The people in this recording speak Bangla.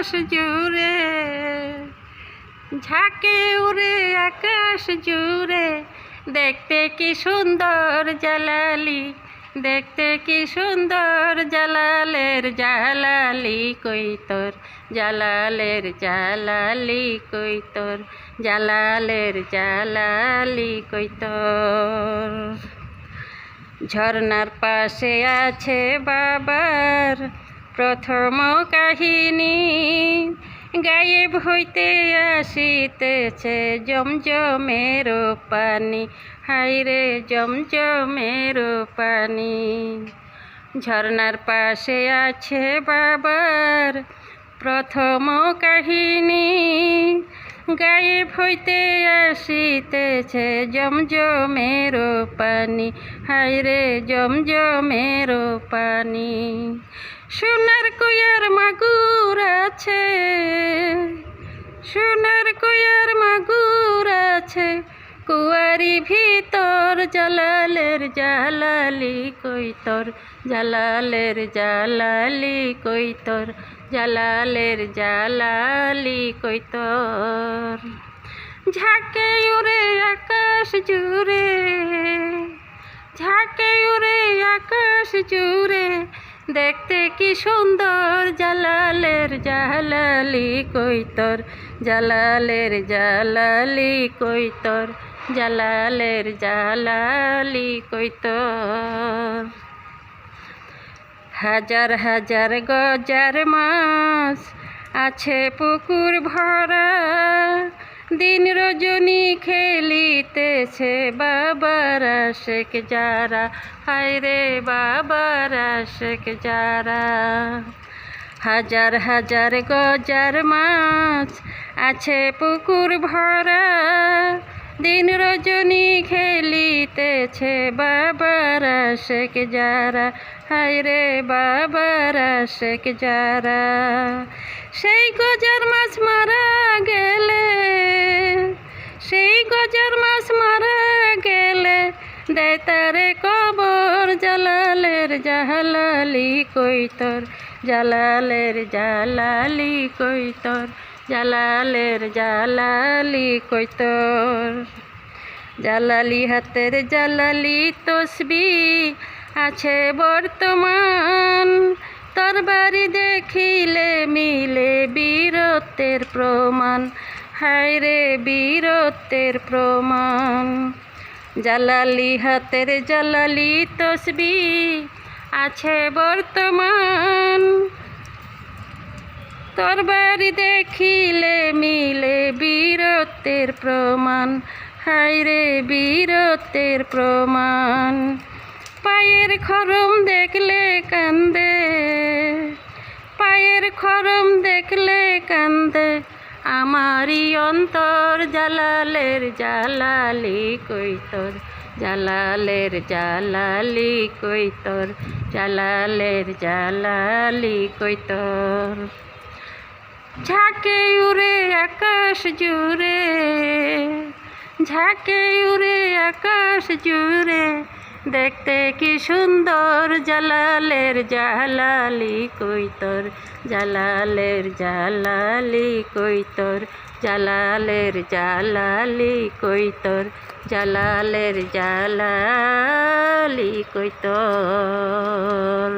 আকাশ জুড়ে, ঝাঁকে উড়ে আকাশ জুড়ে, দেখতে কি সুন্দর জালালি, দেখতে কি সুন্দর জালালের জালালি কই তোর, জালালের জালালি কই তোর, জালালের জালালি কই তোর। ঝর্নার পাশে আছে বাবার প্রথম কাহিনী, গায়েব হইতে আসিতেছে জমজমের পানি, হাইরে জমজমের পানি। ঝর্নার পাশে আছে বাবার প্রথম কাহিনী, গায়েব হইতে আসিতেছে জমজমের পানি, হাইরে জমজমের পানি। সোনার কুয়ার মাগুর আছে, সোনার কুয়ার মাগুর আছে, কুয়ারি ভিতর জালালের জালালি কই তোর, জালালের জালালি কই তোর, জালালের জালালি কই তোর। ঝাঁকে উড়ে আকাশ জুড়ে, ঝাঁকে উড়ে আকাশ জুড়ে, দেখতে কি সুন্দর জালালের জালালি কই তোর, জালালের জালালি কই তোর, জালালের জালালি কই তোর। হাজার হাজার গজার মাছ আছে পুকুর ভরা, দিন রজনী খেলিতেছে বাবার আশেক যারা, হায়রে বাবার আশেক যারা। হাজার হাজার গজার মাছ আছে পুকুর ভরা, দিন রজনী খেলিতেছে বাবার আশেক যারা, হায়রে বাবার আশেক যারা। সেই গজার মাছ মারা গেলে, সেই গজার মাছ মারা গেলে, দেয় তারে কবর জালালের জালালি কই তোর, জালালের জালালি কই তোর, জালালের জালালি কই তোর। জালালি হাতের জালালি তসবিহ আছে বর্তমান, তরবারি দেখিলে মিলে বীরত্বের প্রমাণ, হায়রে বীরত্বের প্রমাণ। জালালি হাতের জালালি তসবিহ আছে বর্তমান, তরবারি দেখিলে মিলে বীরত্বের প্রমাণ, হায়রে বীরত্বের প্রমাণ। পায়ের খরম দেখলে কান্দে, পায়ের খরম দেখলে কান্দে আমারি অন্তর, জালালের জালালি কই তোর, জালালের জালালি কই তোর, জালালের জালালি কই তোর। ঝাঁকে উড়ে আকাশ জুড়ে, ঝাঁকে উড়ে আকাশ জুড়ে, দেখতে কি সুন্দর জালালের জালালি কই তোর, জালালের জালালি কই তোর, জালালের জালালি কই তোর, জালালের জালালি কই তোর।